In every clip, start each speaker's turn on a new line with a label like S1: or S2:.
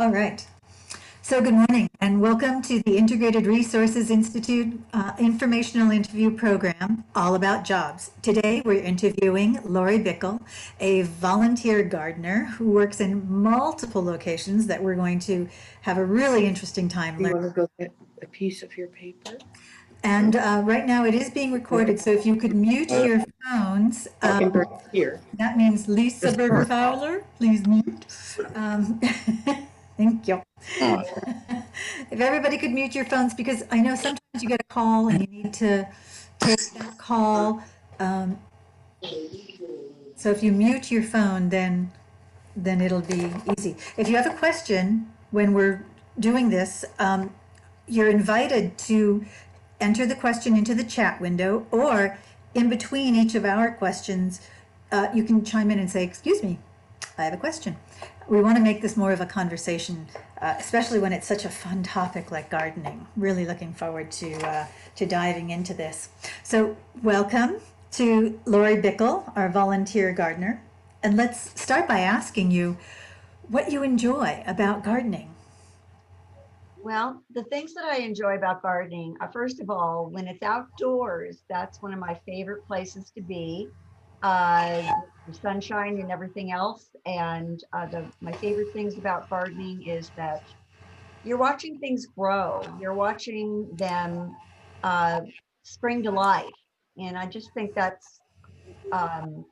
S1: All right. So good morning and welcome to the Integrated Resources Institute informational interview program, all about jobs. Today we're interviewing Lori Bickel, a volunteer gardener who works in multiple locations that we're going to have a really interesting time
S2: You
S1: learning.
S2: want to go get a piece of your paper?
S1: And right now it is being recorded, so if you could mute your phones,
S2: Talking here.
S1: that means Lisa
S2: Just
S1: Berger
S2: more.
S1: Fowler, please mute. Thank you. If everybody could mute your phones, because I know sometimes you get a call and you need to take that call. So if you mute your phone, then it'll be easy. If you have a question when we're doing this, you're invited to enter the question into the chat window, or in between each of our questions, you can chime in and say, "Excuse me, I have a question." We want to make this more of a conversation, especially when it's such a fun topic like gardening. Really looking forward to diving into this. So welcome to Lori Bickel, our volunteer gardener. And let's start by asking you what you enjoy about gardening.
S3: Well, the things that I enjoy about gardening are, first of all, when it's outdoors, that's one of my favorite places to be. The sunshine and everything else. And my favorite things about gardening is that you're watching things grow. You're watching them spring to life. And I just think that's um,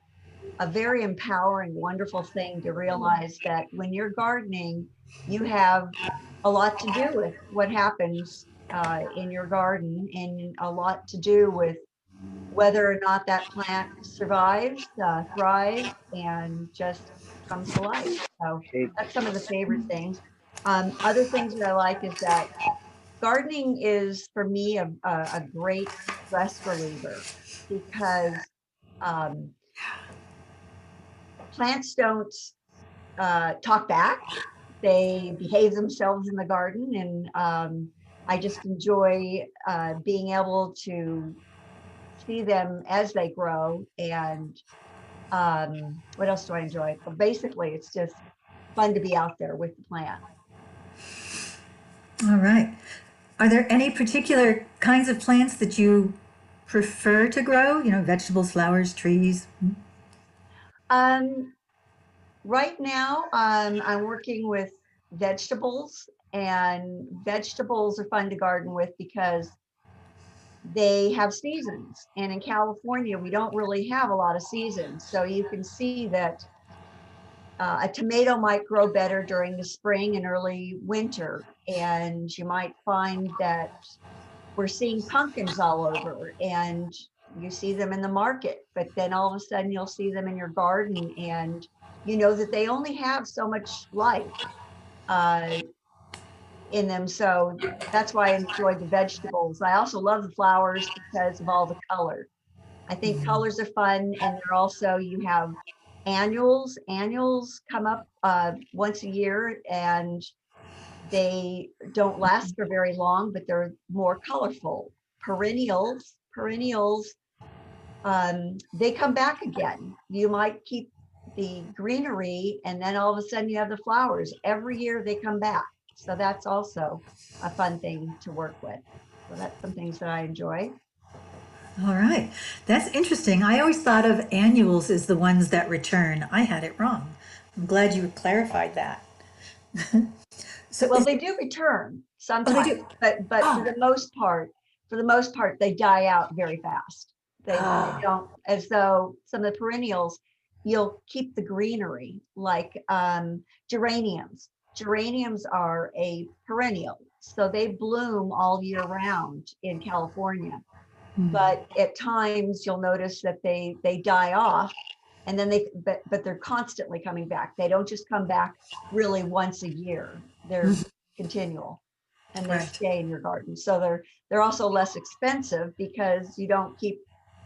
S3: a very empowering, wonderful thing to realize that when you're gardening, you have a lot to do with what happens in your garden, and a lot to do with whether or not that plant survives, thrives, and just comes to life. So that's some of the favorite things. Other things that I like is that gardening is, for me, a great stress reliever, because um, plants don't talk back. They behave themselves in the garden, and I just enjoy being able to see them as they grow. And what else do I enjoy? Well, basically, it's just fun to be out there with the plant.
S1: All right. Are there any particular kinds of plants that you prefer to grow? You know, vegetables, flowers, trees?
S3: Um, right now, I'm working with vegetables, and vegetables are fun to garden with because they have seasons. And in California, we don't really have a lot of seasons. So you can see that a tomato might grow better during the spring and early winter. And you might find that we're seeing pumpkins all over, and you see them in the market, but then all of a sudden you'll see them in your garden, and you know that they only have so much life uh, in them. So that's why I enjoy the vegetables. I also love the flowers because of all the color. I think colors are fun, and they're also, you have annuals. Annuals come up once a year, and they don't last for very long, but they're more colorful. Perennials, they come back again. You might keep the greenery, and then all of a sudden you have the flowers. Every year they come back. So that's also a fun thing to work with. So that's some things that I enjoy.
S1: All right. That's interesting. I always thought of annuals as the ones that return. I had it wrong. I'm glad you clarified that. So
S3: Well, they do return
S1: oh, they
S3: sometimes,
S1: do.
S3: but
S1: Oh,
S3: for the most part, they die out very fast. They
S1: oh,
S3: don't, as though some of the perennials, you'll keep the greenery, like geraniums. Geraniums are a perennial, so they bloom all year round in California. But at times you'll notice that they die off, and then but they're constantly coming back. They don't just come back really once a year. They're continual, and they
S1: right.
S3: stay in your garden. So they're also less expensive because you don't keep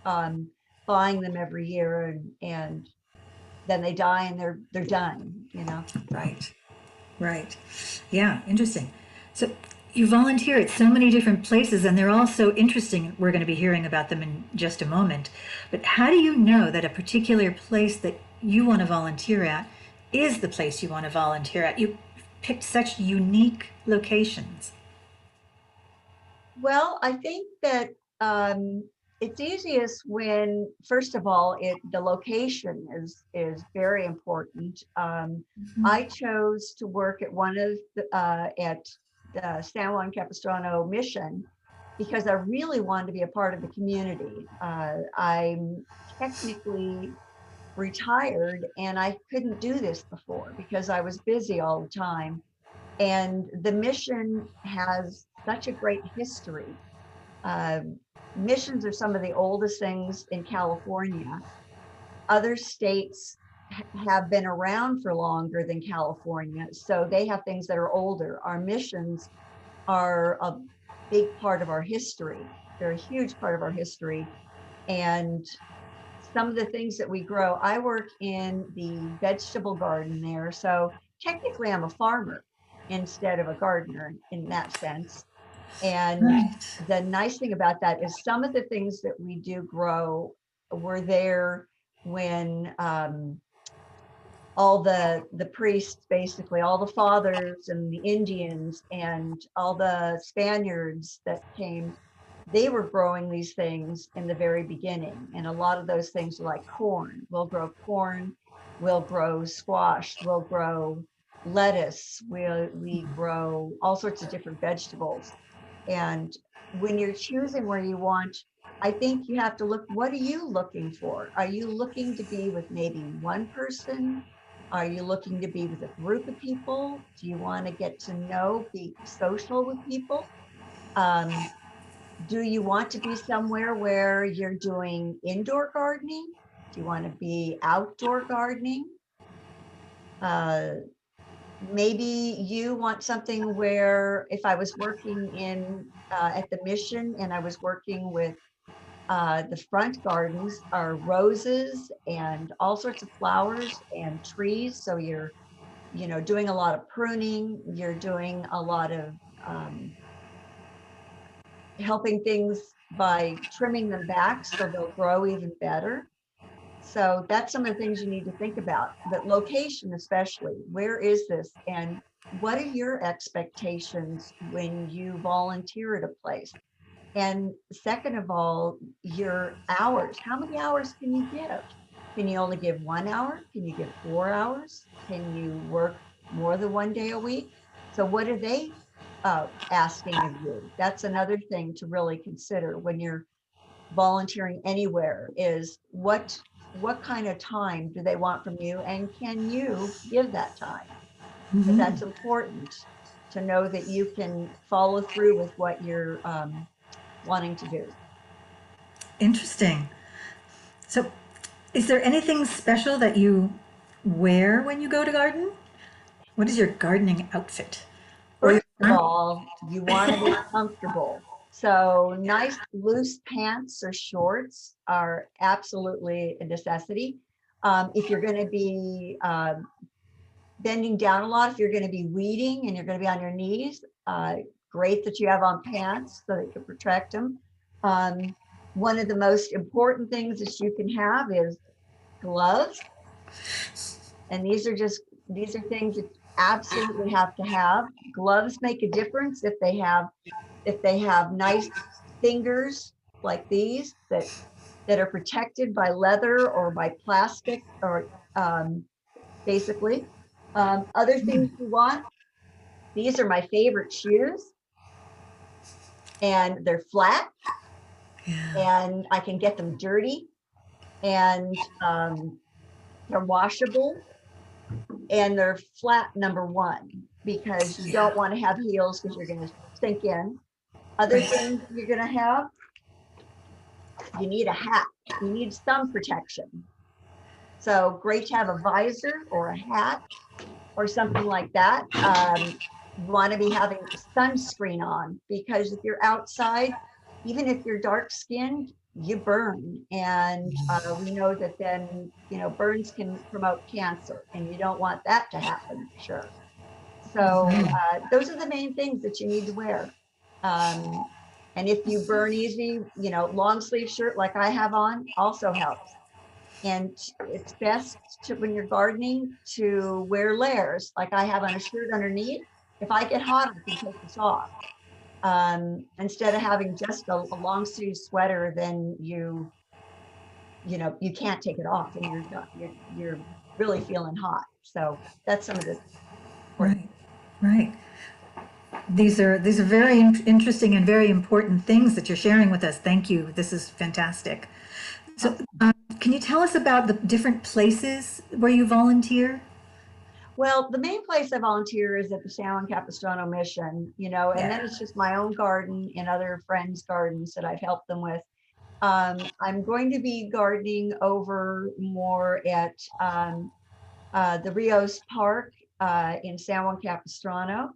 S3: um, buying them every year, and then they die and they're done, you know.
S1: Right. Right. Yeah, interesting. So you volunteer at so many different places and they're all so interesting. We're going to be hearing about them in just a moment. But how do you know that a particular place that you want to volunteer at is the place you want to volunteer at? You picked such unique locations?
S3: Well, I think that it's easiest when, first of all, the location is very important. I chose to work at one of the at the San Juan Capistrano mission because I really wanted to be a part of the community. I'm technically retired and I couldn't do this before because I was busy all the time. And the mission has such a great history. Um, Missions are some of the oldest things in California. Other states have been around for longer than California, so they have things that are older. Our missions are a big part of our history. They're a huge part of our history. And some of the things that we grow, I work in the vegetable garden there. So technically, I'm a farmer instead of a gardener in that sense. And
S1: Right.
S3: the nice thing about that is some of the things that we do grow were there when all the priests, basically all the fathers and the Indians and all the Spaniards that came, they were growing these things in the very beginning. And a lot of those things are like corn. We'll grow corn, we'll grow squash, we'll grow lettuce, we grow all sorts of different vegetables. And when you're choosing where you want, I think you have to look, what are you looking for? Are you looking to be with maybe one person? Are you looking to be with a group of people? Do you want to get to know, be social with people? Um, do you want to be somewhere where you're doing indoor gardening? Do you want to be outdoor gardening? Uh, Maybe you want something where if I was working in at the mission and I was working with the front gardens are roses and all sorts of flowers and trees. So you're, doing a lot of pruning. You're doing a lot of helping things by trimming them back so they'll grow even better. So that's some of the things you need to think about. But location, especially, where is this, and what are your expectations when you volunteer at a place? And second of all, your hours. How many hours can you give? Can you only give 1 hour? Can you give 4 hours? Can you work more than one day a week? So what are they asking of you? That's another thing to really consider when you're volunteering anywhere is what kind of time do they want from you, and can you give that time? But that's important to know that you can follow through with what you're wanting to do.
S1: Interesting. So, is there anything special that you wear when you go to garden? What is your gardening outfit? Or your
S3: First of all, you want to be comfortable. So nice loose pants or shorts are absolutely a necessity. If you're going to be bending down a lot, if you're going to be weeding and you're going to be on your knees, great that you have on pants so that you can protect them. One of the most important things that you can have is gloves. And these are things that you absolutely have to have. Gloves make a difference if they have nice fingers like these that are protected by leather or by plastic or basically. Other things you want, these are my favorite shoes, and they're flat and I can get them dirty, and they're washable, and they're flat, number one, because you don't want to have heels because you're going to sink in. Other things you're going to have, you need a hat. You need some protection. So great to have a visor or a hat or something like that. You want to be having sunscreen on because if you're outside, even if you're dark skinned, you burn. And we know that then, burns can promote cancer, and you don't want that to happen for sure. So those are the main things that you need to wear. Um, and if you burn easy, long sleeve shirt like I have on also helps. And it's best to, when you're gardening, to wear layers like I have on a shirt underneath. If I get hot, I can take this off. Instead of having just a long sleeve sweater, then you can't take it off and you're really feeling hot. So that's some of the important.
S1: Right, right. These are very interesting and very important things that you're sharing with us. Thank you. This is fantastic. So, can you tell us about the different places where you volunteer?
S3: Well, the main place I volunteer is at the San Juan Capistrano Mission, and then it's just my own garden and other friends' gardens that I've helped them with. I'm going to be gardening over more at the Rios Park in San Juan Capistrano.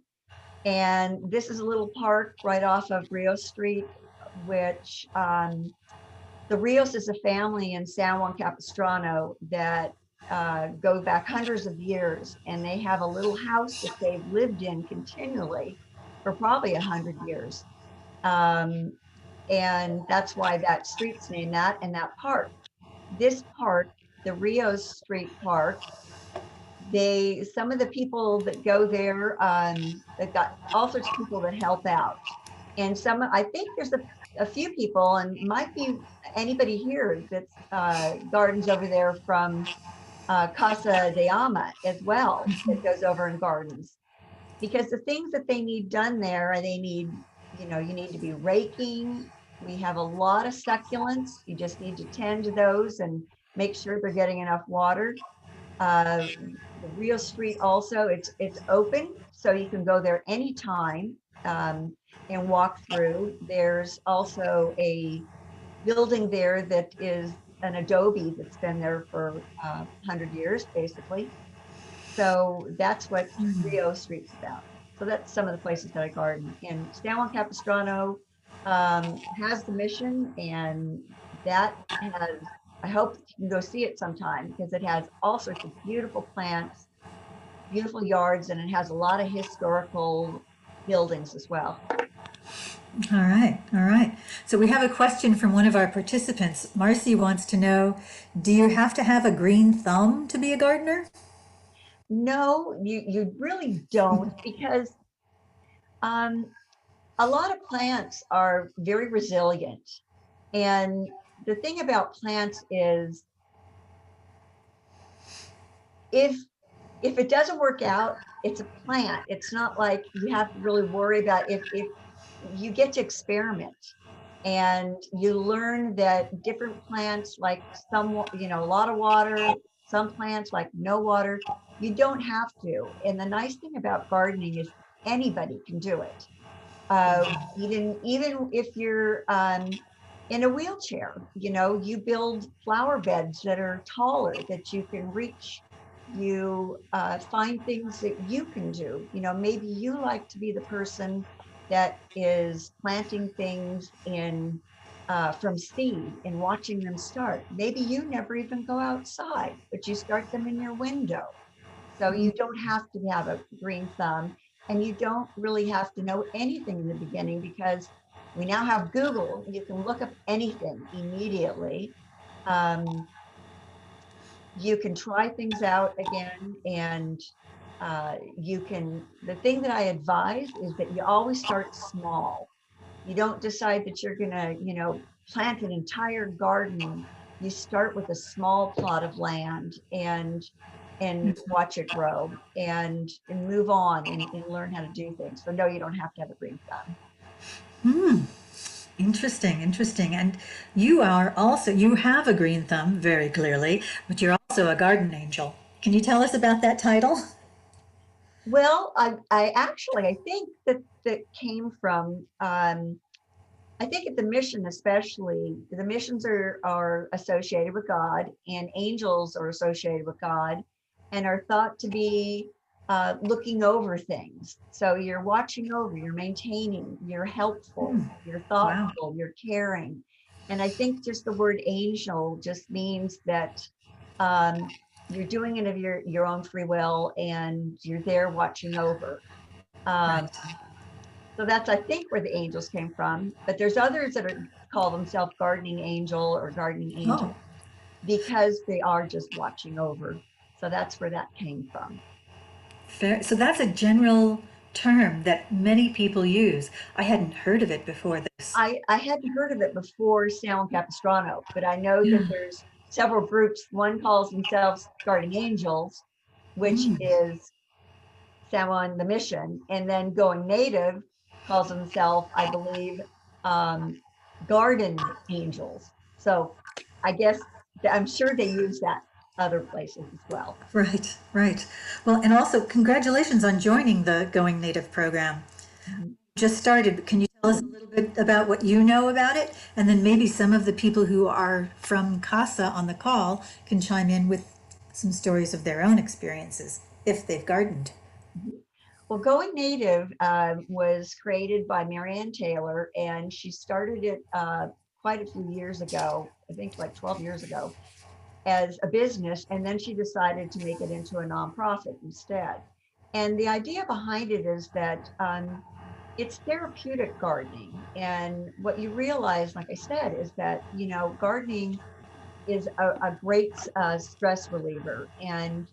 S3: And this is a little park right off of Rios Street, which the Rios is a family in San Juan Capistrano that go back hundreds of years, and they have a little house that they've lived in continually for probably 100 years. Um, and that's why that street's named that, and that park. This park, the Rios Street Park, some of the people that go there, they've got all sorts of people that help out. And I think there's a few people, and might be anybody here that's gardens over there from Casa de Ama as well, that goes over and gardens. Because the things that they need done there, they need, you need to be raking. We have a lot of succulents. You just need to tend to those and make sure they're getting enough water. The Rio Street also, it's open, so you can go there anytime and walk through. There's also a building there that is an adobe that's been there for 100 years, basically. So that's what Rio Street's about. So that's some of the places that I garden. And San Juan Capistrano has the mission, and that has, I hope you can go see it sometime, because it has all sorts of beautiful plants, beautiful yards, and it has a lot of historical buildings as well.
S1: All right, all right. So we have a question from one of our participants. Marcy wants to know, do you have to have a green thumb to be a gardener?
S3: No, you really don't, because a lot of plants are very resilient. And the thing about plants is, if it doesn't work out, it's a plant. It's not like you have to really worry about, if you get to experiment and you learn that different plants like some, a lot of water, some plants like no water. You don't have to. And the nice thing about gardening is anybody can do it. Even if you're in a wheelchair, you build flower beds that are taller that you can reach. You find things that you can do. Maybe you like to be the person that is planting things in from seed and watching them start. Maybe you never even go outside, but you start them in your window. So you don't have to have a green thumb, and you don't really have to know anything in the beginning, because we now have Google. You can look up anything immediately. Um, you can try things out again, and the thing that I advise is that you always start small. You don't decide that you're gonna, plant an entire garden. You start with a small plot of land and watch it grow and move on and learn how to do things. So no, you don't have to have a green thumb.
S1: Interesting, interesting. And you have a green thumb very clearly, but you're also a garden angel. Can you tell us about that title?
S3: Well, I actually, I think that came from, I think at the mission, especially, the missions are associated with God, and angels are associated with God, and are thought to be looking over things. So you're watching over, you're maintaining, you're helpful, you're
S1: Wow.
S3: thoughtful, you're caring. And I think just the word angel just means that um, you're doing it of your own free will, and you're there watching over. Um,
S1: Right.
S3: so that's, I think, where the angels came from. But there's others that call themselves gardening angel or gardening
S1: Oh,
S3: angel. because they are just watching over. So that's where that came from.
S1: Fair. So that's a general term that many people use. I hadn't heard of it before this.
S3: I hadn't heard of it before San Capistrano, but I know that
S1: Yeah.
S3: there's several groups. One calls themselves Guardian Angels, which
S1: Mm.
S3: is San the Mission, and then Going Native calls himself, I believe, um, Garden Angels. So I guess I'm sure they use that other places as well.
S1: Right, right. Well, and also congratulations on joining the Going Native program.
S3: Mhm.
S1: Just started, but can you tell us a little bit about what you know about it? And then maybe some of the people who are from CASA on the call can chime in with some stories of their own experiences, if they've gardened.
S3: Well, Going Native was created by Marianne Taylor, and she started it quite a few years ago, I think like 12 years ago, as a business, and then she decided to make it into a nonprofit instead. And the idea behind it is that it's therapeutic gardening. And what you realize, like I said, is that, gardening is a great stress reliever. And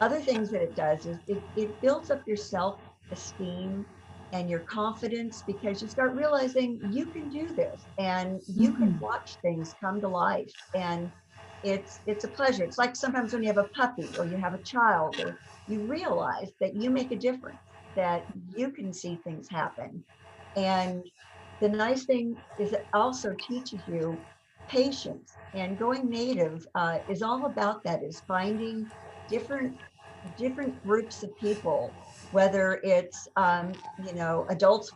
S3: other things that it does is it builds up your self-esteem and your confidence, because you start realizing you can do this and you can
S1: Mhm.
S3: watch things come to life. And it's a pleasure. It's like sometimes when you have a puppy or you have a child, or you realize that you make a difference, that you can see things happen. And the nice thing is it also teaches you patience. And Going Native is all about that, is finding different groups of people, whether it's adults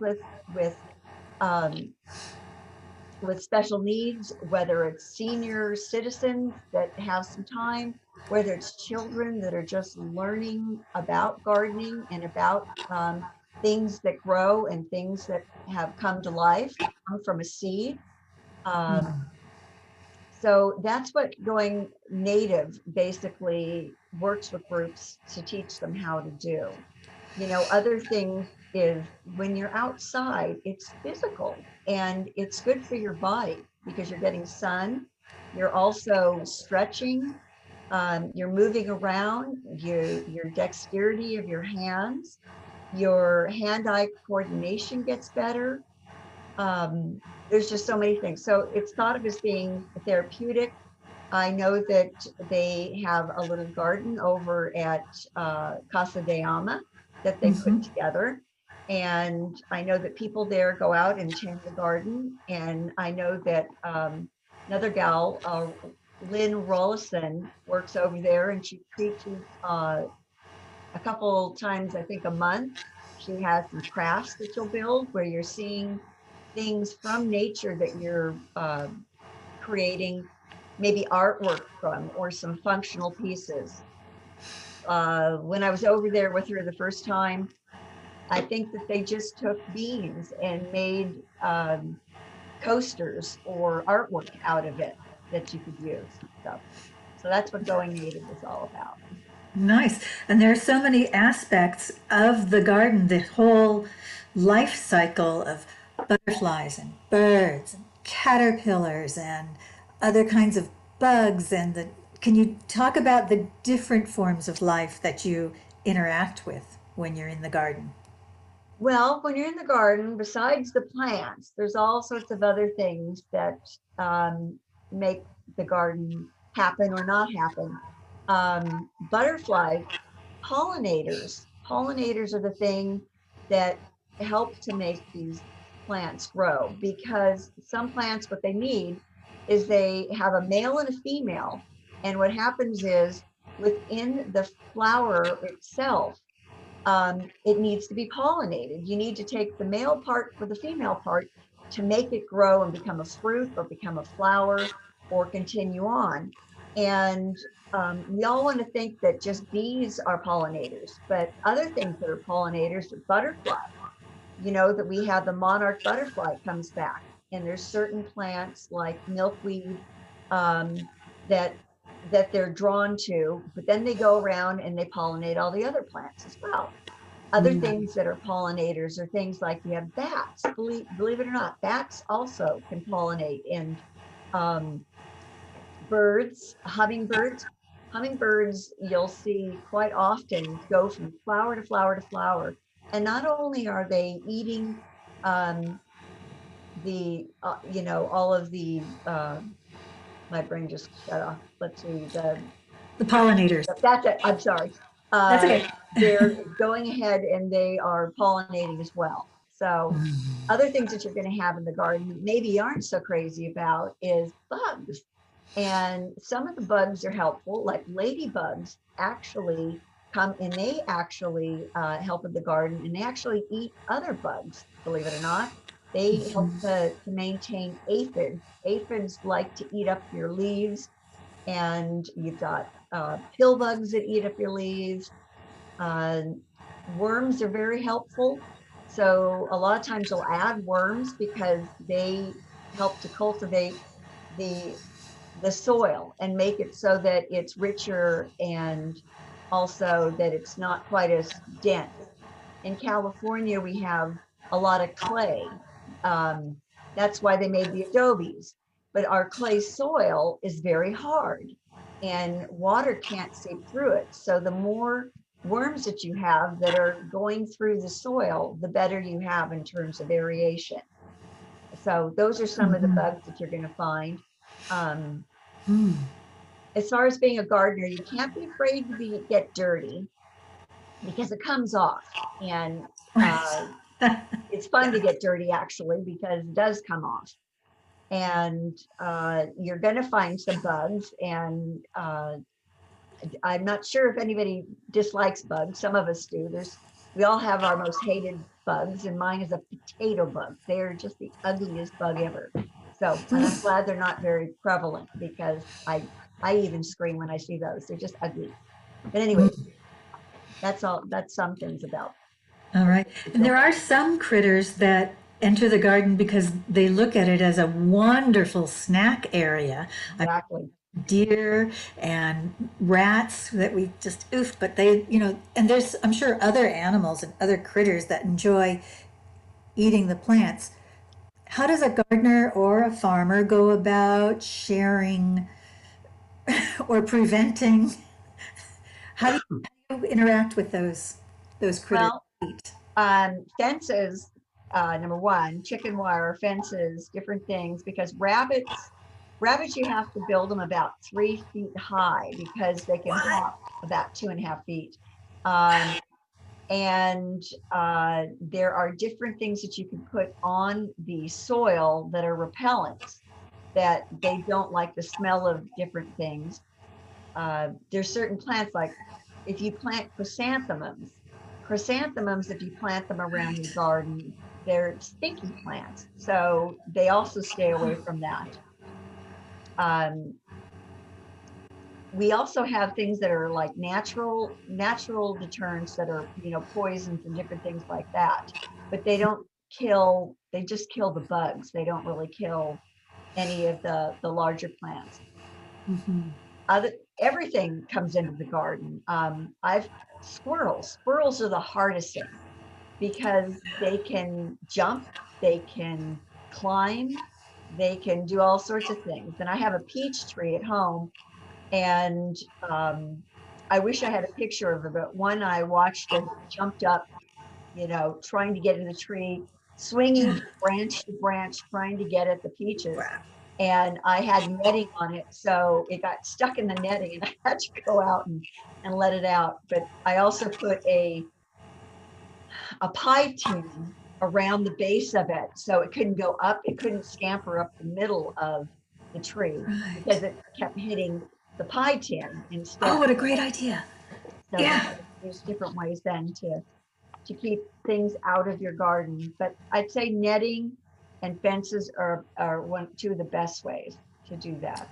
S3: um, with special needs, whether it's senior citizens that have some time, whether it's children that are just learning about gardening and about things that grow and things that have come to life, come from a seed. Um, so that's what Going Native basically works with groups to teach them how to do. Other things is when you're outside, it's physical and it's good for your body because you're getting sun. You're also stretching. You're moving around. Your dexterity of your hands, your hand-eye coordination gets better. There's just so many things. So it's thought of as being therapeutic. I know that they have a little garden over at Casa de Ama that they put
S1: Mhm.
S3: together. And I know that people there go out and tend the garden. And I know that another gal, Lynn Rollison, works over there, and she preaches a couple times, I think a month. She has some crafts that you'll build where you're seeing things from nature that you're creating maybe artwork from, or some functional pieces. When I was over there with her the first time, I think that they just took beans and made coasters or artwork out of it that you could use. So that's what Going Native is all about.
S1: Nice. And there are so many aspects of the garden, the whole life cycle of butterflies and birds and caterpillars and other kinds of bugs and the can you talk about the different forms of life that you interact with when you're in the garden?
S3: Well, when you're in the garden, besides the plants, there's all sorts of other things that make the garden happen or not happen. Butterflies, pollinators are the thing that help to make these plants grow, because some plants, what they need is they have a male and a female. And what happens is within the flower itself, it needs to be pollinated. You need to take the male part for the female part to make it grow and become a fruit or become a flower or continue on. And we all want to think that just bees are pollinators, but other things that are pollinators are butterflies. That we have the monarch butterfly comes back, and there's certain plants like milkweed um, that they're drawn to, but then they go around and they pollinate all the other plants as well. Other things that are pollinators are things like you have bats. Believe it or not, bats also can pollinate. And um, Birds, hummingbirds. Hummingbirds, you'll see quite often go from flower to flower to flower. And not only are they eating um, all of the, my brain just shut off. Let's see,
S1: The pollinators.
S3: that's it. I'm sorry.
S1: That's
S3: Uh,
S1: okay.
S3: they're going ahead and they are pollinating as well. So
S1: Mm.
S3: other things that you're going to have in the garden that maybe aren't so crazy about is bugs. And some of the bugs are helpful, like ladybugs actually come and they actually help in the garden and they actually eat other bugs, believe it or not. They help to maintain aphids. Aphids like to eat up your leaves, and you've got pill bugs that eat up your leaves. Uh, Worms are very helpful. So a lot of times you'll add worms because they help to cultivate the the soil and make it so that it's richer and also that it's not quite as dense. In California, we have a lot of clay. Um, that's why they made the adobes. But our clay soil is very hard and water can't seep through it. So the more worms that you have that are going through the soil, the better you have in terms of aeration. So those are some of the bugs that you're going to find. Um,
S1: Mm.
S3: as far as being a gardener, you can't be afraid to get dirty because it comes off. And
S1: Right.
S3: it's fun to get dirty actually because it does come off. And you're going to find some bugs. And I'm not sure if anybody dislikes bugs. Some of us do. We all have our most hated bugs, and mine is a potato bug. They're just the ugliest bug ever. So, and I'm glad they're not very prevalent because I even scream when I see those. They're just ugly. But anyway, that's all. That's some things about.
S1: All right. And there are some critters that enter the garden because they look at it as a wonderful snack area.
S3: Exactly.
S1: Deer and rats that we just oof, but they, and there's, I'm sure, other animals and other critters that enjoy eating the plants. How does a gardener or a farmer go about sharing or preventing? How do you interact with those critters?
S3: Well, fences, number one, chicken wire fences, different things, because rabbits, you have to build them about 3 feet high because they can
S1: What?
S3: hop about 2.5 feet. Um, and there are different things that you can put on the soil that are repellents that they don't like the smell of different things. There's certain plants like if you plant chrysanthemums, if you plant them around your
S1: Right.
S3: garden, they're stinky plants. So they also stay away from that. Um, we also have things that are like natural deterrents that are, poisons and different things like that. But they just kill the bugs. They don't really kill any of the larger plants.
S1: Mhm.
S3: Other Everything comes into the garden. I've Squirrels are the hardest thing because they can jump, they can climb, they can do all sorts of things. And I have a peach tree at home, and I wish I had a picture of it, but one I watched as it jumped up, trying to get in the tree, swinging
S1: Yeah.
S3: from branch to branch, trying to get at the peaches.
S1: Wow.
S3: And I had netting on it, so it got stuck in the netting, and I had to go out and let it out. But I also put a pie tin around the base of it so it couldn't go up, it couldn't scamper up the middle of the tree
S1: Right.
S3: because it kept hitting the pie tin
S1: Oh,
S3: instead.
S1: what a great idea.
S3: So
S1: Yeah.
S3: there's different ways then to keep things out of your garden. But I'd say netting and fences are two of the best ways to do that.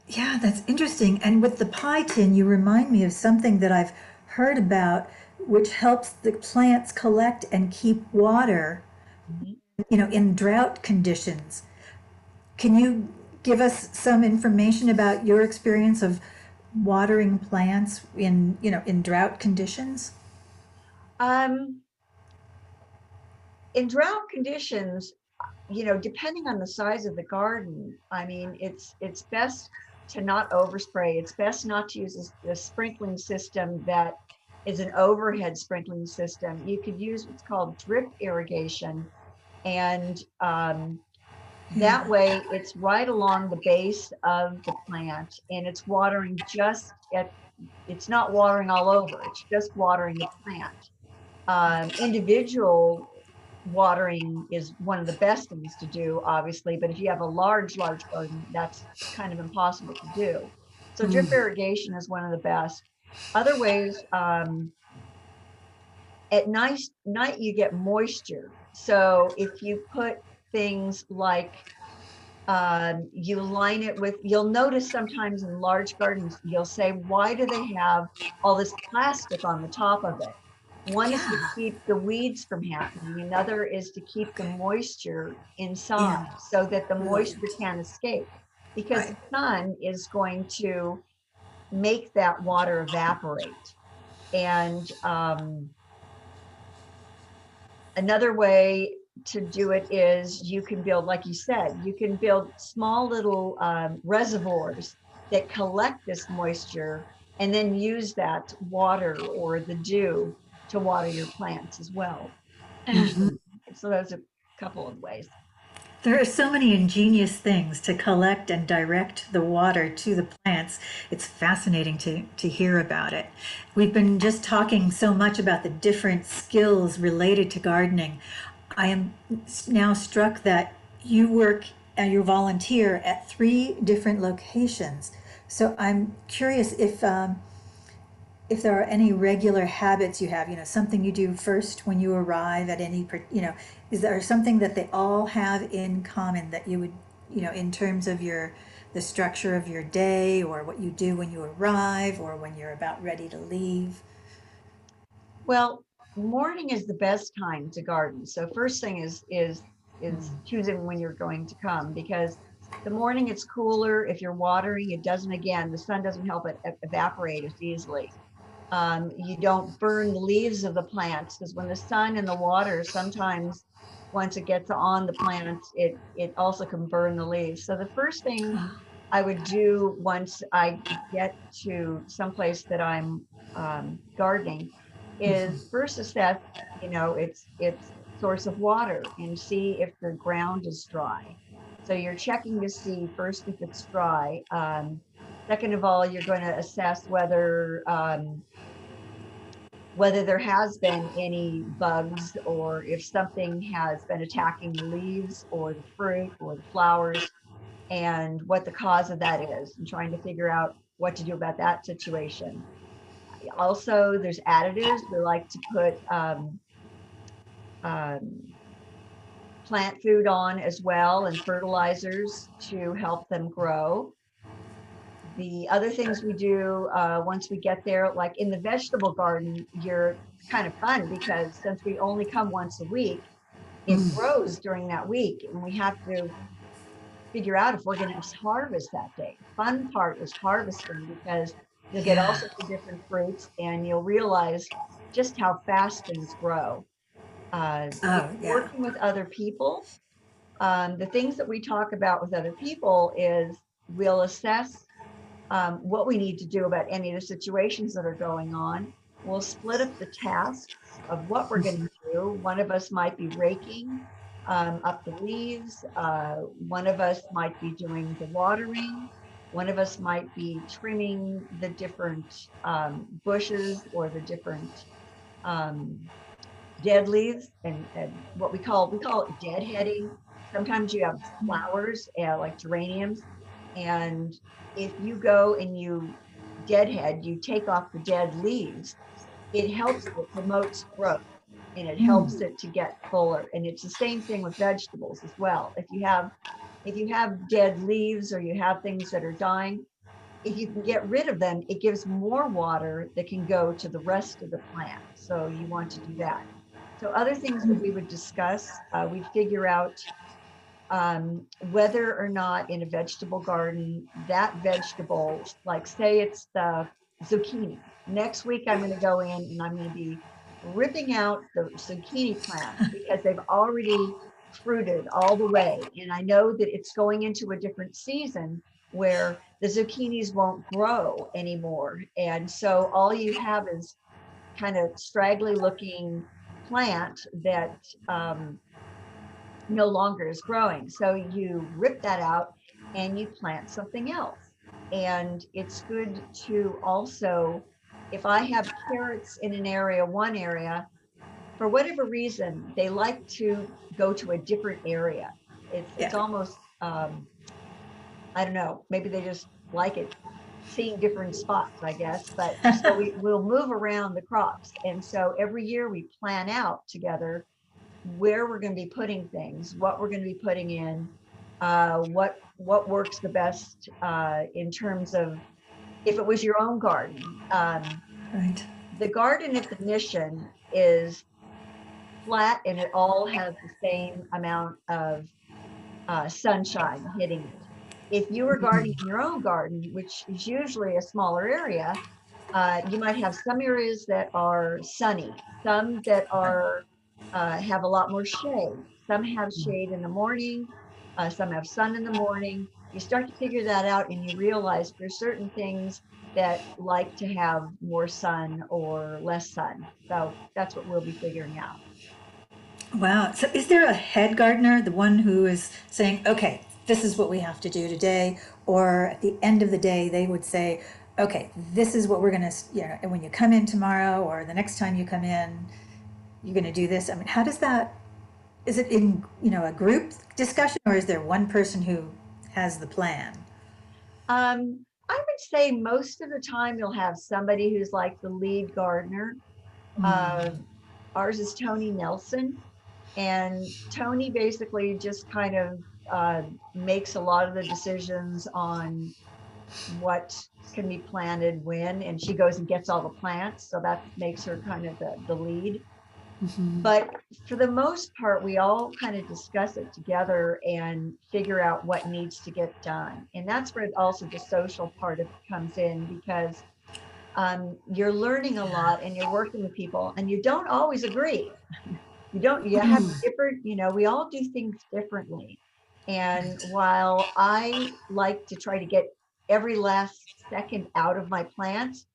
S1: Yeah, that's interesting. And with the pie tin, you remind me of something that I've heard about, which helps the plants collect and keep water,
S3: Mhm.
S1: in drought conditions. Can you give us some information about your experience of watering plants in drought conditions?
S3: Um, in drought conditions, depending on the size of the garden, I mean, it's best. to not overspray. It's best not to use a sprinkling system that is an overhead sprinkling system. You could use what's called drip irrigation, and that way it's right along the base of the plant, and it's watering just at, it's not watering all over, it's just watering the plant. Individual watering is one of the best things to do, obviously, but if you have a large garden, that's kind of impossible to do. So drip irrigation is one of the best. Other ways, at night you get moisture. So if you put things like, you line it with, you'll notice sometimes in large gardens, you'll say, why do they have all this plastic on the top of it? One is to
S1: Yeah.
S3: keep the weeds from happening. Another is to keep the moisture inside
S1: In.
S3: so that the
S1: Right.
S3: moisture can't escape, because
S1: Right.
S3: the sun is going to make that water evaporate. And another way to do it is you can build, like you said, you can build small little reservoirs that collect this moisture and then use that water or the dew to water your plants as well. So those are a couple of ways.
S1: There are so many ingenious things to collect and direct the water to the plants. It's fascinating to hear about it. We've been just talking so much about the different skills related to gardening. I am now struck that you work and you volunteer at 3 different locations. So I'm curious if there are any regular habits you have, something you do first when you arrive at any, is there something that they all have in common that you would, in terms of the structure of your day or what you do when you arrive or when you're about ready to leave?
S3: Well, morning is the best time to garden. So first thing is choosing when you're going to come, because the morning it's cooler. If you're watering, it doesn't, again, the sun doesn't help it evaporate as easily. You don't burn the leaves of the plants, because when the sun and the water, sometimes once it gets on the plant, it also can burn the leaves. So the first thing I would do once I get to someplace that I'm gardening is first assess, its source of water and see if the ground is dry. So you're checking to see first if it's dry. Second of all, you're going to assess whether there has been any bugs or if something has been attacking the leaves or the fruit or the flowers, and what the cause of that is, and trying to figure out what to do about that situation. Also, there's additives. We like to put um, plant food on as well, and fertilizers to help them grow. The other things we do once we get there, like in the vegetable garden, you're kind of fun because since we only come once a week, it grows during that week, and we have to figure out if we're going to harvest that day. The fun part is harvesting, because you'll get all
S1: Yeah.
S3: sorts of different fruits and you'll realize just how fast things grow. If
S1: Oh,
S3: you're
S1: yeah.
S3: working with other people, the things that we talk about with other people is we'll assess what we need to do about any of the situations that are going on. We'll split up the tasks of what we're going to do. One of us might be raking up the leaves. One of us might be doing the watering. One of us might be trimming the different bushes or the different um, dead leaves, and what we call it deadheading. Sometimes you have flowers like geraniums, and if you go and you deadhead, you take off the dead leaves, it promotes growth and it helps it to get fuller. And it's the same thing with vegetables as well. If you have dead leaves or you have things that are dying, if you can get rid of them, it gives more water that can go to the rest of the plant. So you want to do that. So other things that we would discuss, we'd figure out whether or not in a vegetable garden, that vegetable, like say it's the zucchini. Next week, I'm going to go in and I'm going to be ripping out the zucchini plants because they've already fruited all the way. And I know that it's going into a different season where the zucchinis won't grow anymore. And so all you have is kind of straggly looking plant that no longer is growing. So you rip that out and you plant something else. And it's good to also, if I have carrots in an area, one area, for whatever reason, they like to go to a different area. It's
S1: Yeah.
S3: almost I don't know, maybe they just like it seeing different spots, I guess. But so we'll move around the crops. And so every year we plan out together where we're going to be putting things, what we're going to be putting in, what works the best in terms of if it was your own garden.
S1: Right.
S3: The garden at the mission is flat and it all has the same amount of sunshine hitting it. If you were gardening in your own garden, which is usually a smaller area, you might have some areas that are sunny, some that are have a lot more shade, some have shade in the morning, some have sun in the morning. You start to figure that out and you realize there's certain things that like to have more sun or less sun. So that's what we'll be figuring out.
S1: Wow. So is there a head gardener, the one who is saying, okay, this is what we have to do today? Or at the end of the day, they would say, okay, this is what we're going to, and when you come in tomorrow or the next time you come in, you're going to do this. I mean, how does that, is it in, a group discussion or is there one person who has the plan?
S3: I would say most of the time you'll have somebody who's like the lead gardener. Uh, Ours is Tony Nelson, and Tony basically just kind of makes a lot of the decisions on what can be planted when, and she goes and gets all the plants. So that makes her kind of the lead. But for the most part, we all kind of discuss it together and figure out what needs to get done. And that's where also the social part of it comes in because you're learning a lot and you're working with people and you don't always agree. You have different, we all do things differently. And
S1: Right.
S3: while I like to try to get every last second out of my plants,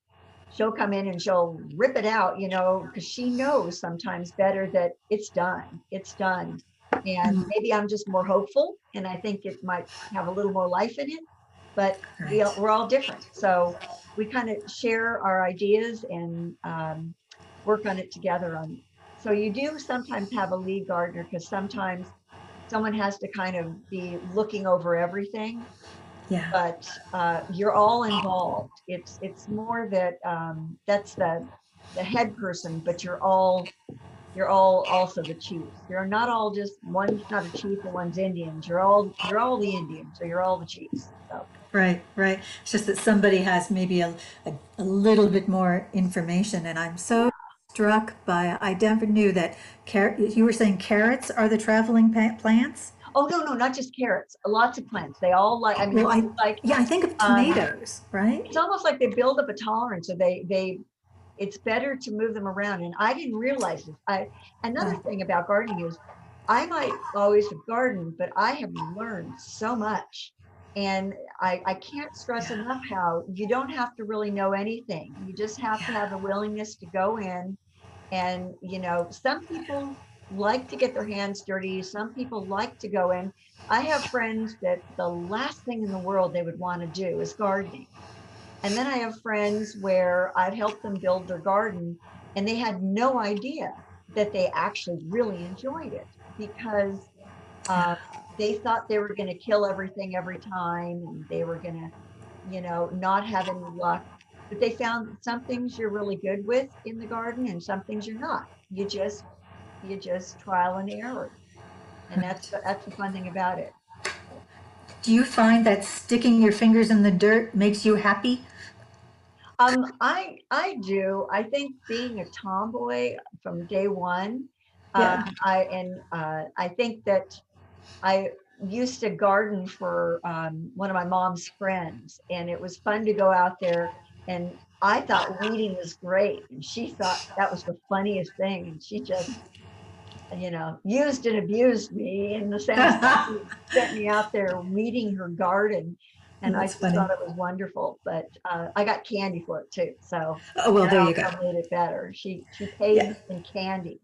S3: she'll come in and she'll rip it out, because she knows sometimes better that it's done. It's done. And maybe I'm just more hopeful and I think it might have a little more life in it, but
S1: Right.
S3: we're all different. So we kind of share our ideas and work on it together. So you do sometimes have a lead gardener because sometimes someone has to kind of be looking over everything,
S1: Yeah.
S3: but you're all involved. It's more that that's the head person, but you're all also the chiefs. You're not all just one's not a chief and one's Indians. You're all the Indians, so you're all the chiefs. So
S1: Right, right. It's just that somebody has maybe a little bit more information, and I'm
S3: yeah.
S1: so struck by, I never knew that you were saying carrots are the traveling plants?
S3: Oh no, not just carrots. Lots of plants. They all like. I mean,
S1: Well,
S3: like
S1: yeah, I think of
S3: um,
S1: tomatoes, right?
S3: it's almost like they build up a tolerance. So they it's better to move them around. And I didn't realize this. Another
S1: Wow.
S3: thing about gardening is I might always have gardened, but I have learned so much. And I can't stress
S1: Yeah,
S3: enough how you don't have to really know anything. You just have to
S1: yeah,
S3: have the willingness to go in. And, some people like to get their hands dirty. Some people like to go in. I have friends that the last thing in the world they would want to do is gardening. And then I have friends where I've helped them build their garden and they had no idea that they actually really enjoyed it because uh,
S1: yeah.
S3: they thought they were going to kill everything every time and they were going to, not have any luck. But they found some things you're really good with in the garden and some things you're not. You just trial and error. And that's
S1: Right.
S3: that's the fun thing about it.
S1: Do you find that sticking your fingers in the dirt makes you happy?
S3: I do. I think being a tomboy from day one,
S1: Yeah.
S3: I think that I used to garden for one of my mom's friends, and it was fun to go out there. And I thought weeding was great, and she thought that was the funniest thing. And she just, used and abused me in the sense that she sent me out there weeding her garden. And I
S1: That's
S3: just
S1: funny.
S3: thought it was wonderful, but I got candy for it too. So
S1: Oh, well,
S3: that
S1: there you go.
S3: also made it better. She paid
S1: Yeah.
S3: me in candy,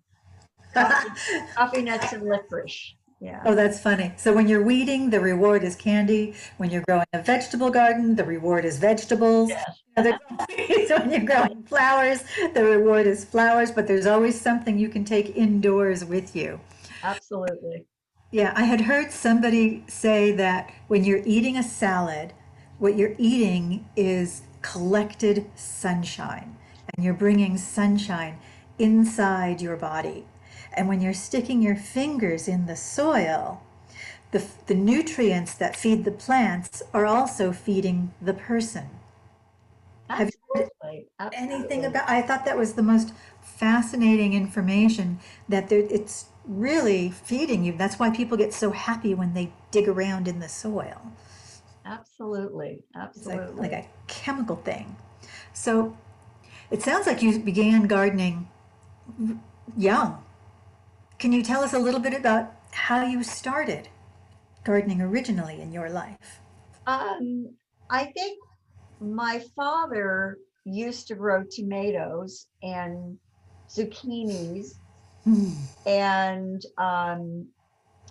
S3: coffee, coffee nuts and licorice. Yeah,
S1: Oh, that's funny. So when you're weeding, the reward is candy. When you're growing a vegetable garden, the reward is vegetables.
S3: yes,
S1: So when you're growing flowers, the reward is flowers, but there's always something you can take indoors with you.
S3: absolutely.
S1: Yeah, I had heard somebody say that when you're eating a salad, what you're eating is collected sunshine, and you're bringing sunshine inside your body. And when you're sticking your fingers in the soil, the nutrients that feed the plants are also feeding the person. Have you heard
S3: Absolutely.
S1: anything
S3: Absolutely.
S1: about? I thought that was the most fascinating information that it's really feeding you. That's why people get so happy when they dig around in the soil.
S3: Absolutely.
S1: It's like
S3: Absolutely.
S1: a chemical thing. So it sounds like you began gardening young. Can you tell us a little bit about how you started gardening originally in your life?
S3: Um, I think my father used to grow tomatoes and zucchinis, and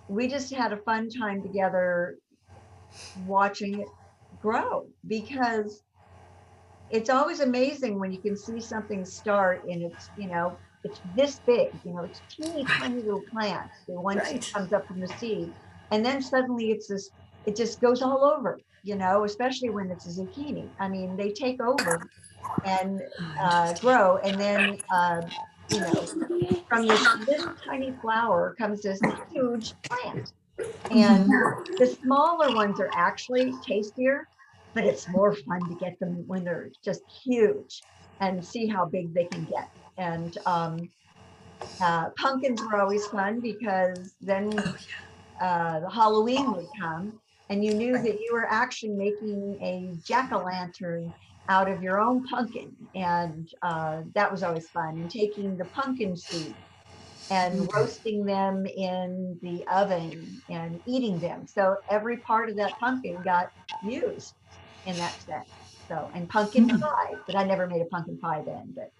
S3: we just had a fun time together watching it grow because it's always amazing when you can see something start and it's this big, it's teeny
S1: Right,
S3: tiny little plant that once it
S1: right.
S3: comes up from the seed. And then suddenly it just goes all over, especially when it's a zucchini. I mean, they take over and
S1: Oh, interesting.
S3: grow. And then, you know, from this little tiny flower comes this huge plant. And the smaller ones are actually tastier, but it's more fun to get them when they're just huge and see how big they can get. And pumpkins were always fun because then
S1: Oh, yeah.
S3: the Halloween would come and you knew
S1: Right.
S3: that you were actually making a jack-o'-lantern out of your own pumpkin. And that was always fun. And taking the pumpkin seeds and roasting them in the oven and eating them. So every part of that pumpkin got used in that sense. So, and pumpkin pie, but I never made a pumpkin pie then, but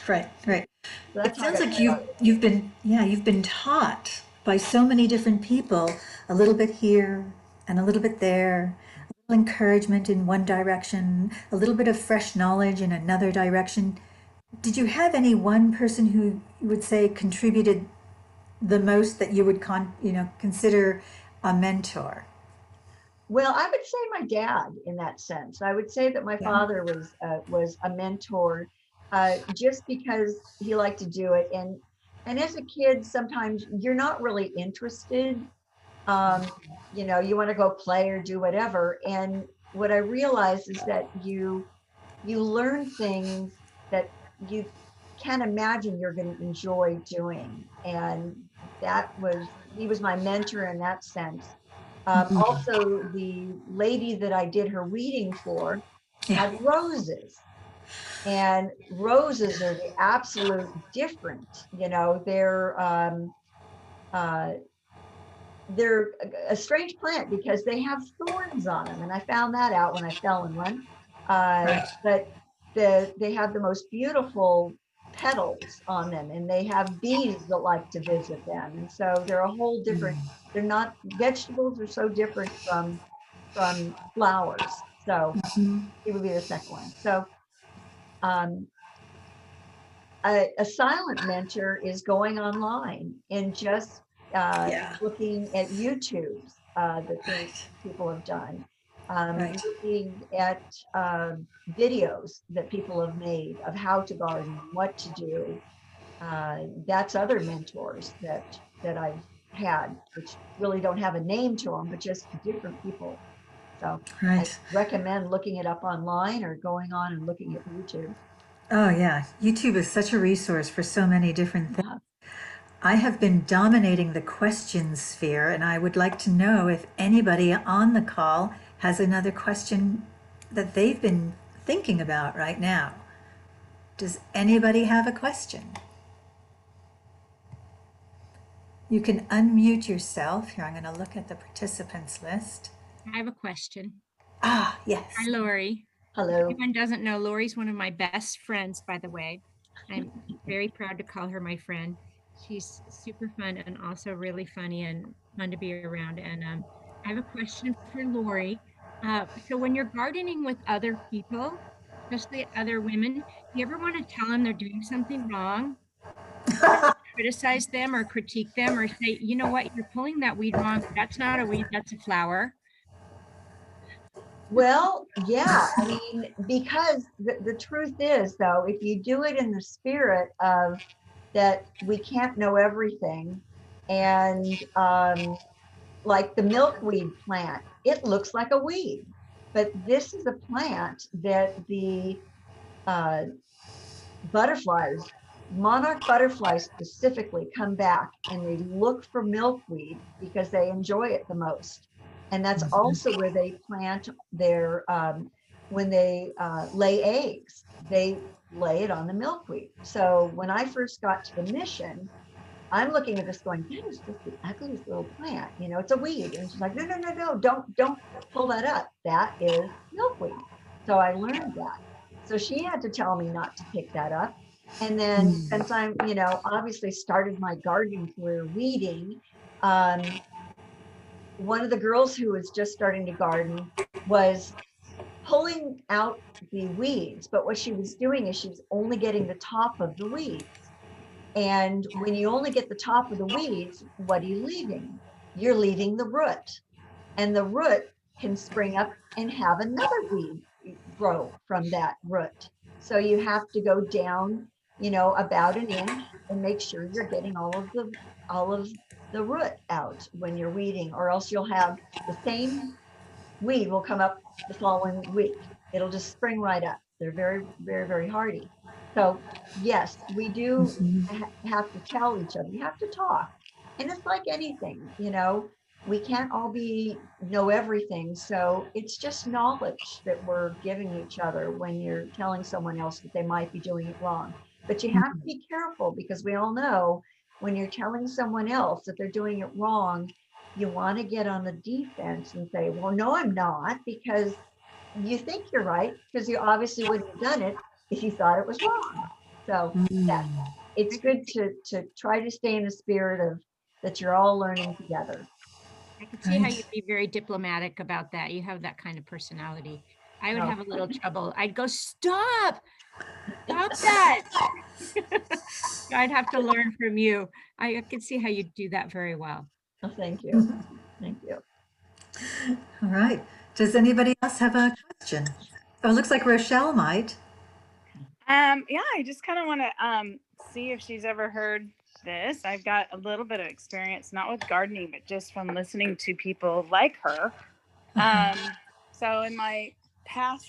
S1: Right, right.
S3: so
S1: It
S3: that's how I
S1: sounds
S3: got
S1: like
S3: started.
S1: you've been, yeah, you've been taught by so many different people, a little bit here and a little bit there, a little encouragement in one direction, a little bit of fresh knowledge in another direction. Did you have any one person who you would say contributed the most that you would consider a mentor?
S3: Well, I would say my dad in that sense. I would say that my
S1: Yeah.
S3: father was a mentor, just because he liked to do it. And as a kid, sometimes you're not really interested. Um, you want to go play or do whatever. And what I realized is that you learn things that you can't imagine you're going to enjoy doing. And he was my mentor in that sense. Also, the lady that I did her weeding for
S1: Yeah.
S3: had roses, and roses are the absolute different. Uh, they're a strange plant because they have thorns on them, and I found that out when I fell in one.
S1: Right.
S3: But they have the most beautiful petals on them, and they have bees that like to visit them, and so they're a whole different. They're not vegetables are so different from flowers. So it would be the second one. So um, a silent mentor is going online and just
S1: Yeah.
S3: looking at YouTubes, the things
S1: Right.
S3: people have done,
S1: Right.
S3: looking at videos that people have made of how to garden, what to do. That's other mentors that I've had, which really don't have a name to them, but just different people. So I
S1: Right.
S3: recommend looking it up online or going on and looking at YouTube.
S1: Oh, yeah. YouTube is such a resource for so many different things.
S3: Yeah.
S1: I have been dominating the question sphere, and I would like to know if anybody on the call has another question that they've been thinking about right now. Does anybody have a question? You can unmute yourself. Here, I'm going to look at the participants list.
S4: I have a question.
S1: Ah, yes.
S4: Hi, Lori.
S3: Hello.
S4: Everyone doesn't know, Lori's one of my best friends, by the way. I'm very proud to call her my friend. She's super fun and also really funny and fun to be around. And I have a question for Lori. So when you're gardening with other people, especially other women, do you ever want to tell them they're doing something wrong, criticize them or critique them or say, you know what, you're pulling that weed wrong. That's not a weed, that's a flower.
S3: Well, yeah, I mean, because the truth is, though, if you do it in the spirit of that we can't know everything, and like the milkweed plant, it looks like a weed, but this is a plant that the uh, butterflies, monarch butterflies specifically, come back and they look for milkweed because they enjoy it the most. And that's also where they plant their, when they lay eggs, they lay it on the milkweed. So when I first got to the mission, I'm looking at this going, that is just the ugliest little plant. You know, it's a weed. And she's like, no, no, no, no, don't pull that up. That is milkweed. So I learned that. So she had to tell me not to pick that up. And then since I'm, you know, obviously started my gardening career weeding, one of the girls who was just starting to garden was pulling out the weeds, but what she was doing is she was only getting the top of the weeds. And when you only get the top of the weeds, what are you leaving? You're leaving the root. And the root can spring up and have another weed grow from that root. So you have to go down, you know, about an inch and make sure you're getting all of the root out when you're weeding, or else you'll have the same weed will come up the following week. It'll just spring right up. They're very, very, very hardy. So yes, we do have to tell each other. You have to talk. And it's like anything, you know, we can't all know everything. So it's just knowledge that we're giving each other when you're telling someone else that they might be doing it wrong. But you have to be careful because we all know when you're telling someone else that they're doing it wrong, you want to get on the defense and say, well, no, I'm not, because you think you're right, because you obviously wouldn't have done it if you thought it was wrong. So that it's good to try to stay in the spirit of that you're all learning together.
S4: I could see how you'd be very diplomatic about that. You have that kind of personality. I would
S3: Oh.
S4: have a little trouble. I'd go, stop that. I'd have to learn from you. I could see how you'd do that very well.
S3: Oh, thank you. Thank you.
S1: All right. Does anybody else have a question? Oh, it looks like Rochelle might.
S5: Yeah, I just kind of want to see if she's ever heard this. I've got a little bit of experience, not with gardening, but just from listening to people like her. So in my past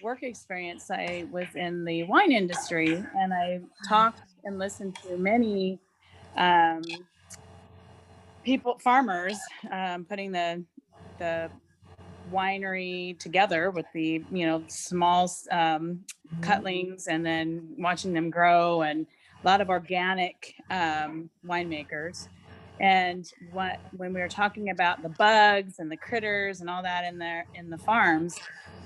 S5: work experience, I was in the wine industry, and I talked and listened to many farmers, putting the winery together with the small cutlings, and then watching them grow, and a lot of organic winemakers. And when we were talking about the bugs and the critters and all that in the farms,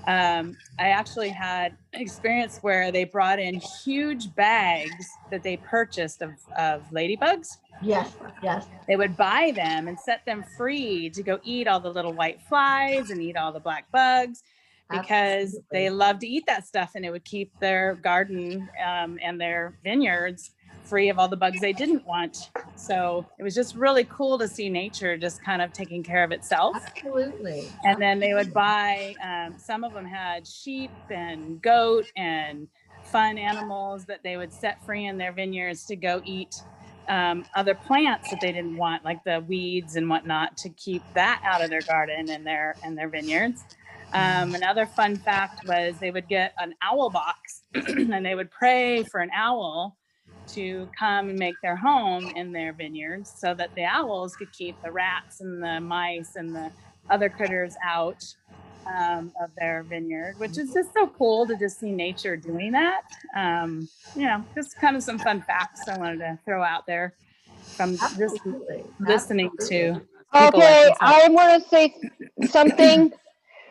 S5: I actually had experience where they brought in huge bags that they purchased of ladybugs.
S3: Yes, yes.
S5: They would buy them and set them free to go eat all the little white flies and eat all the black bugs, because
S3: Absolutely.
S5: they love to eat that stuff, and it would keep their garden and their vineyards free of all the bugs they didn't want. So it was just really cool to see nature just kind of taking care of itself.
S3: Absolutely.
S5: And then they would buy, some of them had sheep and goat and fun animals that they would set free in their vineyards to go eat other plants that they didn't want, like the weeds and whatnot, to keep that out of their garden and their vineyards. Another fun fact was they would get an owl box and they would pray for an owl to come and make their home in their vineyards, so that the owls could keep the rats and the mice and the other critters out of their vineyard, which is just so cool to just see nature doing that. Just kind of some fun facts I wanted to throw out there from just listening to people.
S6: Okay, I want to say something.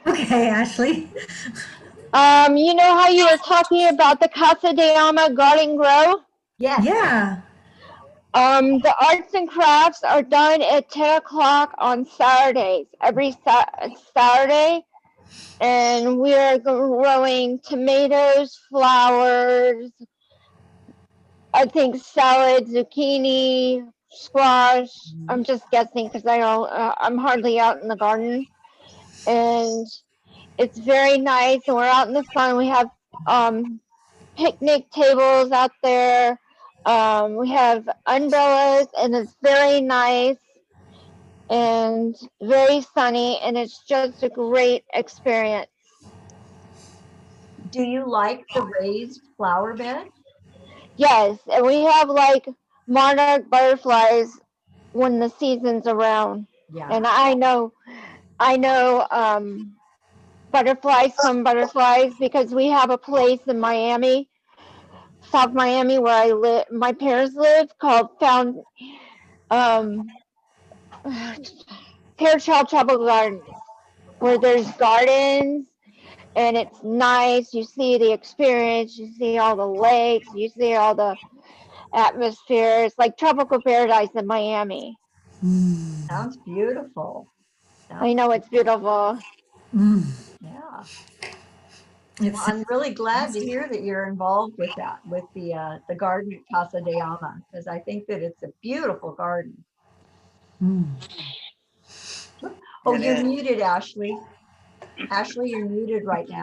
S1: Okay, Ashley.
S6: You know how you were talking about the Casa de Ama Garden Grow?
S3: Yes.
S1: Yeah.
S6: The arts and crafts are done at 10 o'clock on Saturdays, every Saturday. And we are growing tomatoes, flowers, I think salad, zucchini, squash. I'm just guessing because I don't, I'm hardly out in the garden. And it's very nice. And we're out in the sun. We have picnic tables out there. We have umbrellas, and it's very nice and very sunny, and it's just a great experience.
S3: Do you like the raised flower bed?
S6: Yes, and we have like monarch butterflies when the season's around.
S3: Yeah.
S6: And I know butterflies from butterflies because we have a place in Miami, South Miami, where I live, my parents live, called um Fairchild Trouble Gardens, where there's gardens and it's nice. You see the experience, you see all the lakes, you see all the atmosphere. It's like tropical paradise in Miami.
S3: Sounds beautiful.
S6: I know it's beautiful.
S3: Yeah.
S1: It's
S3: Well, I'm really glad to hear that you're involved with that, with the garden at Casa de Ama, because I think that it's a beautiful garden. Oh,
S2: It
S3: you're
S2: is.
S3: muted, Ashley. Ashley, you're muted right now.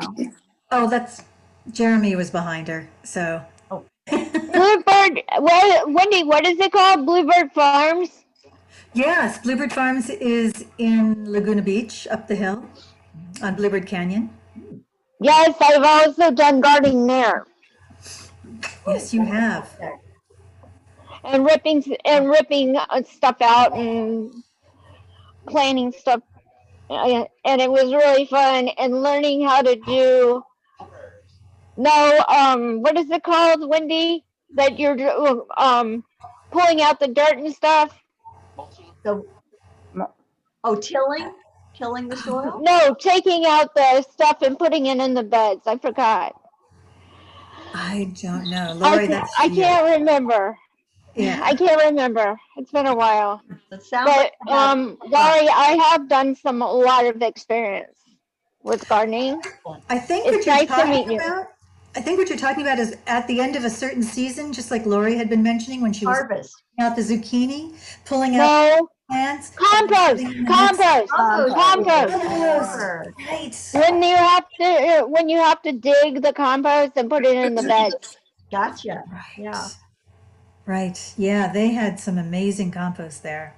S1: oh, that's Jeremy was behind her. So
S3: Oh,
S6: Bluebird, Wendy, what is it called? Bluebird Farms?
S1: yes, Bluebird Farms is in Laguna Beach, up the hill on Bluebird Canyon.
S6: Yes, I've also done gardening there.
S1: Yes, you have.
S3: okay.
S6: And ripping stuff out and planting stuff. And it was really fun and learning how to do what is it called, Wendy? That you're pulling out the dirt and stuff.
S3: So, tilling the soil?
S6: No, taking out the stuff and putting it in the beds. I forgot.
S1: I don't know, Lori. That's
S6: I
S1: you.
S6: can't remember.
S1: Yeah.
S6: I can't remember. It's been a while.
S3: It sounds
S6: But
S3: like you have
S6: Laurie, I have done a lot of experience with gardening.
S1: I think
S6: It's
S1: what you're
S6: nice to meet
S1: talking
S6: you.
S1: about. I think what you're talking about is at the end of a certain season, just like Lori had been mentioning when she was
S3: harvest.
S1: pulling out the zucchini, pulling out
S6: No,
S1: plants,
S6: compost,
S1: putting in the next
S6: compost, compost.
S3: Sure.
S1: Right.
S6: When you have to dig the compost and put it in the beds.
S3: Gotcha.
S1: Right.
S3: Yeah.
S1: Right. Yeah, they had some amazing compost there.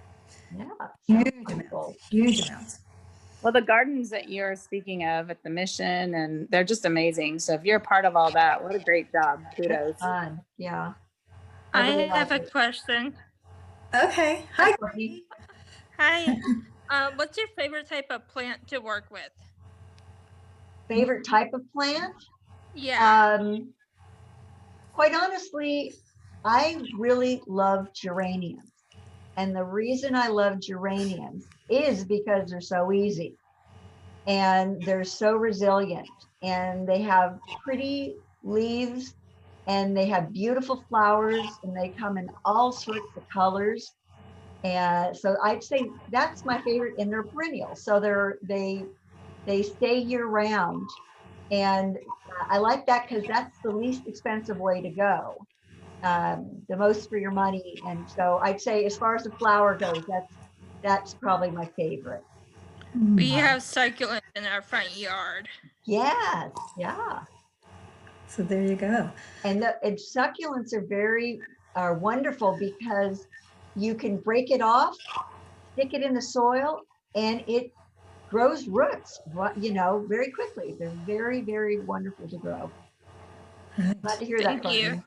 S3: Yeah.
S1: Huge
S3: Sounds
S1: amounts.
S3: wonderful.
S1: Huge amounts.
S5: Well, the gardens that you're speaking of at the mission, and they're just amazing. So if you're a part of all that, what a great job. Kudos.
S3: It's fun. Yeah.
S7: I
S3: really
S7: have
S3: like
S7: a
S3: it.
S7: question.
S1: Okay.
S3: Hi,
S1: Hi.
S3: Courtney.
S7: Hi. What's your favorite type of plant to work with?
S3: Favorite type of plant?
S7: Yeah.
S3: Quite honestly, I really love geraniums. And the reason I love geraniums is because they're so easy and they're so resilient and they have pretty leaves and they have beautiful flowers and they come in all sorts of colors. And so I'd say that's my favorite, and they're perennial. So they stay year round. And I like that because that's the least expensive way to go, the most for your money. And so I'd say as far as the flower goes, that's probably my favorite.
S7: We have succulents in our front yard.
S3: Yes, yeah.
S1: So there you go.
S3: And succulents are wonderful because you can break it off, stick it in the soil, and it grows roots, very quickly. They're very, very wonderful to grow.
S1: Right.
S3: Glad to hear that,
S7: Thank you.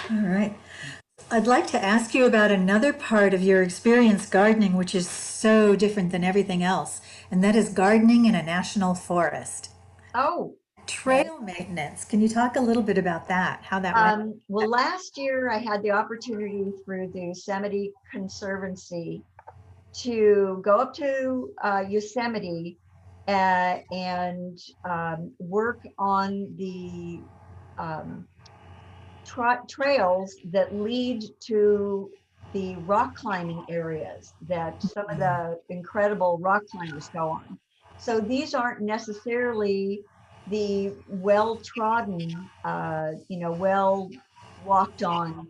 S3: Courtney.
S1: All right. I'd like to ask you about another part of your experience gardening, which is so different than everything else, and that is gardening in a national forest.
S3: Oh,
S1: Trail maintenance. Can you talk a little bit about that? How that went?
S3: well, last year I had the opportunity through the Yosemite Conservancy to go up to Yosemite and work on the trails that lead to the rock climbing areas that some of the incredible rock climbers go on. So these aren't necessarily the well-trodden, well walked on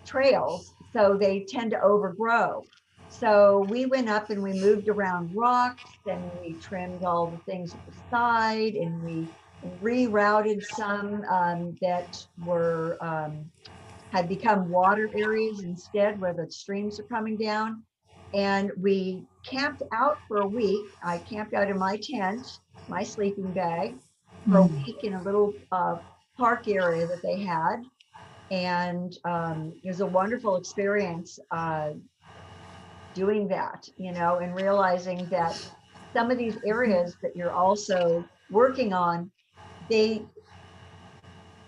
S3: trails, so they tend to overgrow. So we went up and we moved around rocks and we trimmed all the things at the side, and we rerouted some that were had become water areas instead, where the streams are coming down. And we camped out for a week. I camped out in my tent, my sleeping bag, for a week in a little park area that they had. And it was a wonderful experience doing that, and realizing that some of these areas that you're also working on,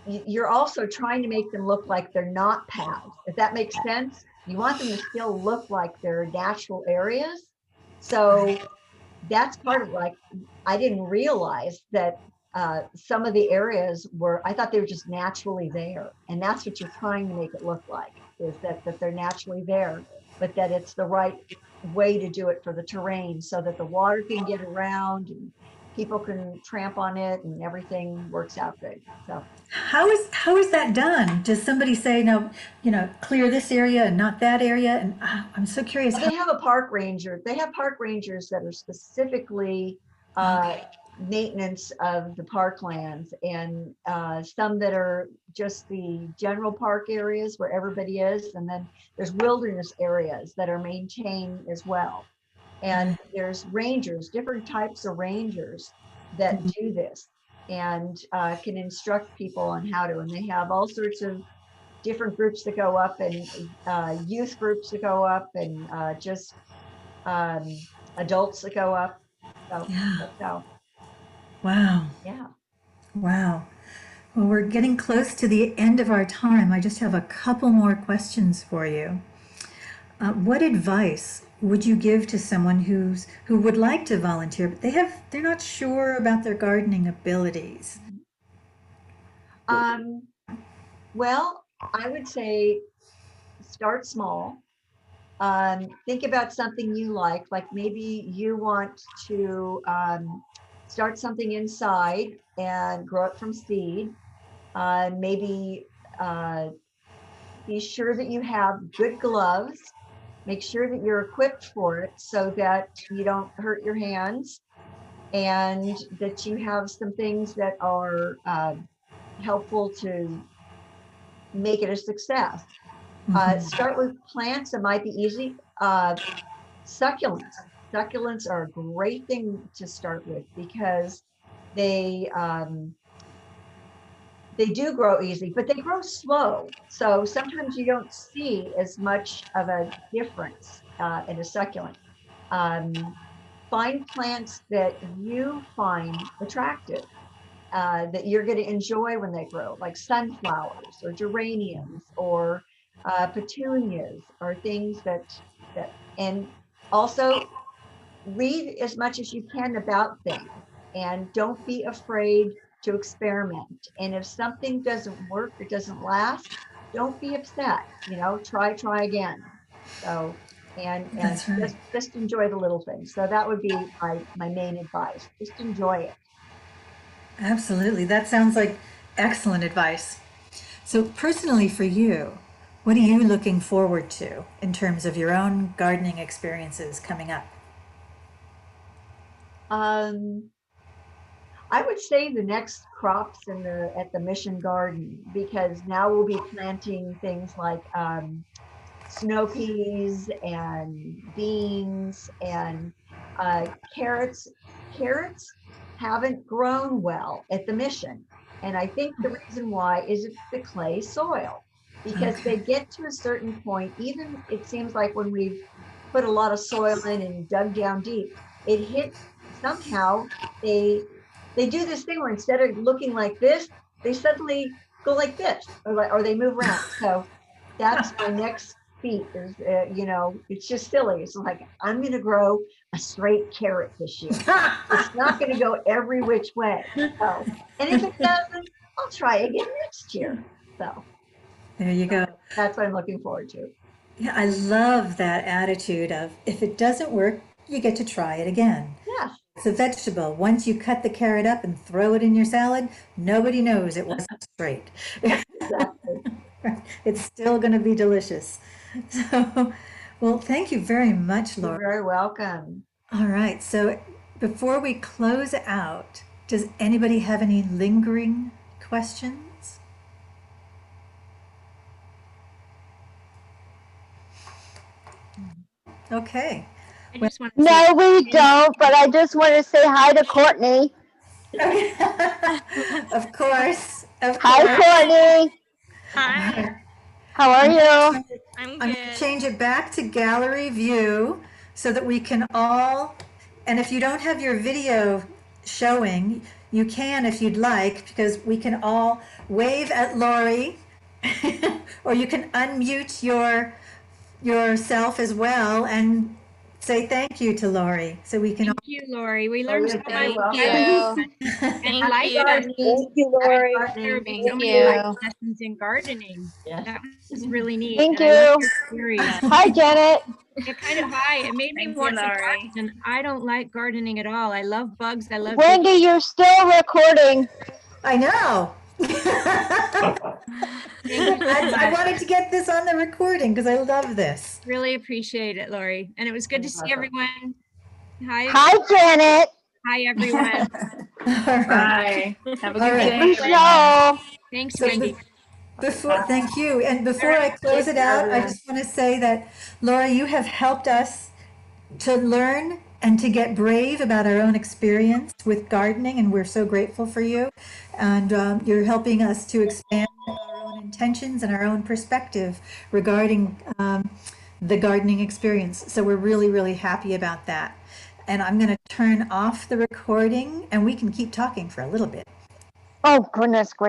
S3: you're also trying to make them look like they're not paths, if that makes sense. You want them to still look like they're natural areas. So that's part of, like, I didn't realize that some of the areas I thought they were just naturally there. And that's what you're trying to make it look like, is that they're naturally there, but that it's the right way to do it for the terrain, so that the water can get around and people can tramp on it and everything works out good. So
S1: How is that done? Does somebody say, no, clear this area and not that area? And I'm so curious how.
S3: they have a park ranger. They have park rangers that are specifically
S1: Okay.
S3: maintenance of the parklands, and some that are just the general park areas where everybody is. And then there's wilderness areas that are maintained as well. And there's rangers, different types of rangers that do this, and can instruct people on how to. And they have all sorts of different groups that go up, and youth groups that go up, and just adults that go up. So,
S1: Yeah.
S3: so
S1: Wow.
S3: yeah.
S1: Wow. Well, we're getting close to the end of our time. I just have a couple more questions for you. What advice would you give to someone who would like to volunteer, but they're not sure about their gardening abilities?
S3: Well, I would say start small. Think about something you like maybe you want to start something inside and grow it from seed. Maybe be sure that you have good gloves. Make sure that you're equipped for it so that you don't hurt your hands, and that you have some things that are helpful to make it a success. Start with plants that might be easy. Succulents. Succulents are a great thing to start with, because they do grow easy, but they grow slow. So sometimes you don't see as much of a difference in a succulent. Find plants that you find attractive, that you're going to enjoy when they grow, like sunflowers or geraniums or petunias, or things and also read as much as you can about things, and don't be afraid to experiment. And if something doesn't work, it doesn't last, don't be upset, try again. So, and
S1: That's right.
S3: just enjoy the little things. So that would be my main advice. Just enjoy it.
S1: Absolutely. That sounds like excellent advice. So, personally for you, what are you looking forward to in terms of your own gardening experiences coming up?
S3: Um, I would say the next crops at the Mission Garden, because now we'll be planting things like snow peas and beans and carrots. Carrots haven't grown well at the Mission. And I think the reason why is it's the clay soil, because they
S1: Okay.
S3: get to a certain point, even it seems like when we've put a lot of soil in and dug down deep, it hit somehow they do this thing where instead of looking like this, they suddenly go like this, or they move around. So that's my next feet. There's, it's just silly. It's like, I'm going to grow a straight carrot this year. It's not going to go every which way. So, and if it doesn't, I'll try again next year. So
S1: There you go.
S3: that's what I'm looking forward to.
S1: Yeah, I love that attitude of if it doesn't work, you get to try it again.
S3: Yes.
S1: It's a vegetable. Once you cut the carrot up and throw it in your salad, nobody knows it wasn't straight.
S3: Exactly.
S1: It's still going to be delicious. So, well, thank you very much,
S3: You're
S1: Laura.
S3: very welcome.
S1: All right. So, before we close out, does anybody have any lingering questions? Okay.
S4: I just want to say
S6: No, we don't, but I just want to say hi to Courtney.
S1: Of course. Of
S6: Hi,
S1: course.
S6: Courtney.
S7: Hi,
S6: How are you?
S7: I'm
S1: I'm going to
S7: good.
S1: change it back to gallery view so that we can all, and if you don't have your video showing, you can if you'd like, because we can all wave at Lori, or you can unmute yourself as well and say thank you to Lori, so we can all.
S4: thank you, Lori. We learned so
S3: you're very
S4: much.
S3: welcome.
S7: Thank
S4: And
S7: you.
S3: Gardening.
S5: Thank you,
S3: Happy
S5: Lori.
S4: there
S3: gardening.
S4: would be
S8: Thank
S4: so many
S8: you.
S4: life lessons in gardening.
S3: Yes.
S4: That was really neat.
S6: Thank
S4: and I love
S6: you.
S4: your stories.
S6: Hi, Janet.
S4: It kind of high. It made me
S5: Thank you,
S4: want to
S5: Lori.
S4: garden. I don't like gardening at all. I love bugs. I love
S6: Wendy, you're still recording.
S1: I know.
S4: Thank you so
S1: I
S4: much.
S1: wanted to get this on the recording because I love this.
S4: Really appreciate it, Lori. And it was good to see everyone. Hi,
S6: Hi, Janet.
S4: hi everyone.
S1: All right.
S5: Bye. Have a
S1: All
S5: good
S1: right.
S5: day.
S6: Good show.
S4: Thanks,
S1: So
S4: Wendy.
S1: before, thank you. And before I close it out, I just want to say that, Laura, you have helped us to learn and to get brave about our own experience with gardening, and we're so grateful for you. And you're helping us to expand our own intentions and our own perspective regarding the gardening experience. So we're really, really happy about that. And I'm going to turn off the recording, and we can keep talking for a little bit.
S6: Oh, goodness gracious.